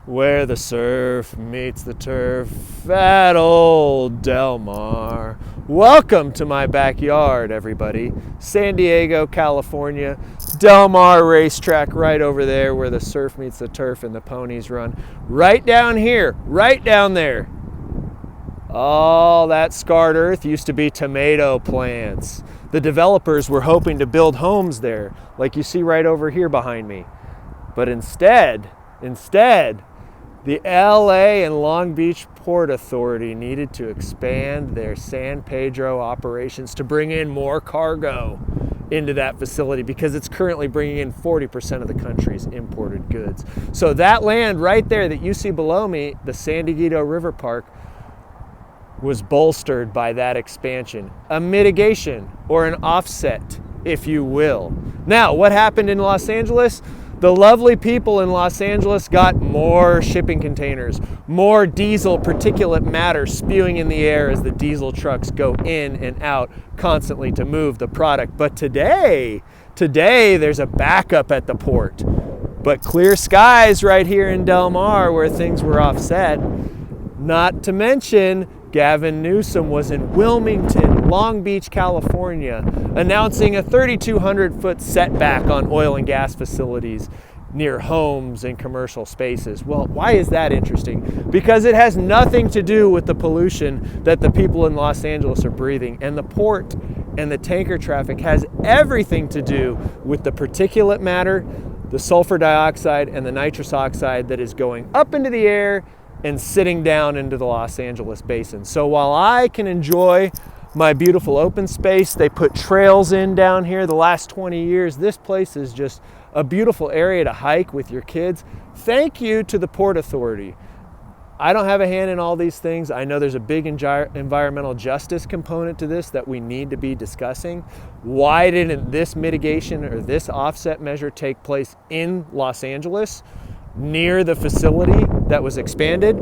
where the surf meets the turf at old Del Mar. Welcome to my backyard, everybody. San Diego, California. Del Mar racetrack right over there where the surf meets the turf and the ponies run. Right down here, right down there. All that scarred earth used to be tomato plants. The developers were hoping to build homes there, like you see right over here behind me. But instead, the LA and Long Beach Port Authority needed to expand their San Pedro operations to bring in more cargo into that facility because it's currently bringing in 40% of the country's imported goods. So that land right there that you see below me, the San Dieguito River Park, was bolstered by that expansion. A mitigation or an offset, if you will. Now, what happened in Los Angeles? The lovely people in Los Angeles got more shipping containers, more diesel particulate matter spewing in the air as the diesel trucks go in and out constantly to move the product. But today there's a backup at the port. But clear skies right here in Del Mar where things were offset. Not to mention, Gavin Newsom was in Wilmington, Long Beach, California, announcing a 3,200-foot setback on oil and gas facilities near homes and commercial spaces. Well, why is that interesting? Because it has nothing to do with the pollution that the people in Los Angeles are breathing. And the port and the tanker traffic has everything to do with the particulate matter, the sulfur dioxide, and the nitrous oxide that is going up into the air and sitting down into the Los Angeles basin. So while I can enjoy my beautiful open space, they put trails in down here the last 20 years. This place is just a beautiful area to hike with your kids. Thank you to the Port Authority. I don't have a hand in all these things. I know there's a big environmental justice component to this that we need to be discussing. Why didn't this mitigation or this offset measure take place in Los Angeles, near the facility that was expanded?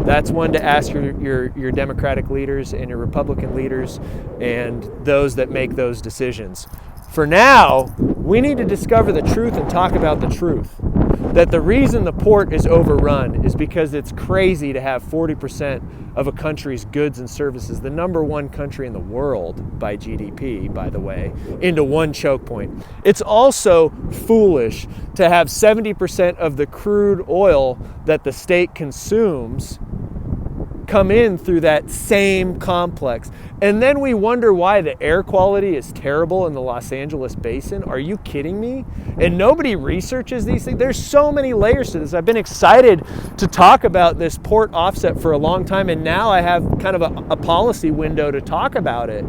That's one to ask your Democratic leaders and your Republican leaders and those that make those decisions. For now, we need to discover the truth and talk about the truth. That the reason the port is overrun is because it's crazy to have 40% of a country's goods and services, the number one country in the world by GDP, by the way, into one choke point. It's also foolish to have 70% of the crude oil that the state consumes come in through that same complex. And then we wonder why the air quality is terrible in the Los Angeles basin. Are you kidding me? And nobody researches these things. There's so many layers to this. I've been excited to talk about this port offset for a long time, and now I have kind of a policy window to talk about it.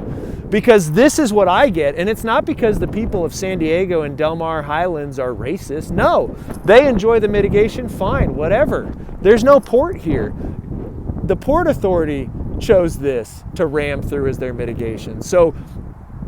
Because this is what I get, and it's not because the people of San Diego and Del Mar Highlands are racist. No, they enjoy the mitigation, fine, whatever. There's no port here. The Port Authority chose this to ram through as their mitigation. So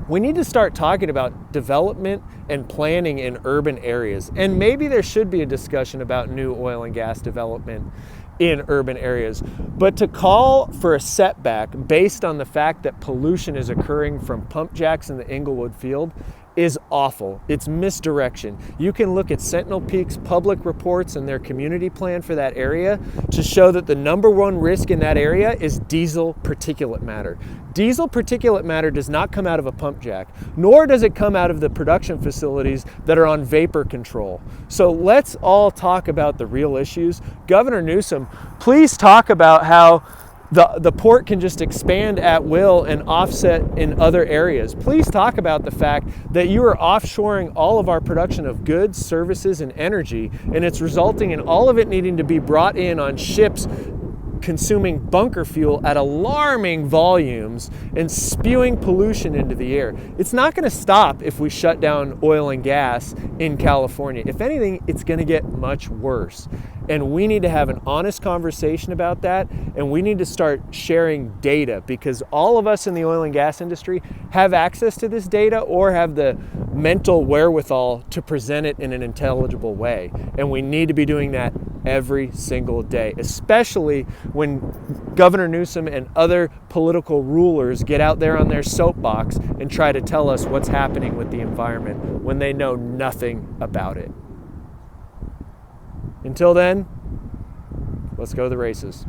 we need to start talking about development and planning in urban areas. And maybe there should be a discussion about new oil and gas development in urban areas. But to call for a setback based on the fact that pollution is occurring from pump jacks in the Inglewood field is awful. It's misdirection. You can look at Sentinel Peak's public reports and their community plan for that area to show that the number one risk in that area is diesel particulate matter. Diesel particulate matter does not come out of a pump jack, nor does it come out of the production facilities that are on vapor control. So let's all talk about the real issues. Governor Newsom, please talk about how the port can just expand at will and offset in other areas. Please talk about the fact that you are offshoring all of our production of goods, services, and energy, and it's resulting in all of it needing to be brought in on ships consuming bunker fuel at alarming volumes and spewing pollution into the air. It's not going to stop if we shut down oil and gas in California. If anything, it's going to get much worse. And we need to have an honest conversation about that, and we need to start sharing data, because all of us in the oil and gas industry have access to this data or have the mental wherewithal to present it in an intelligible way. And we need to be doing that every single day, especially when Governor Newsom and other political rulers get out there on their soapbox and try to tell us what's happening with the environment when they know nothing about it. Until then, Let's go to the races.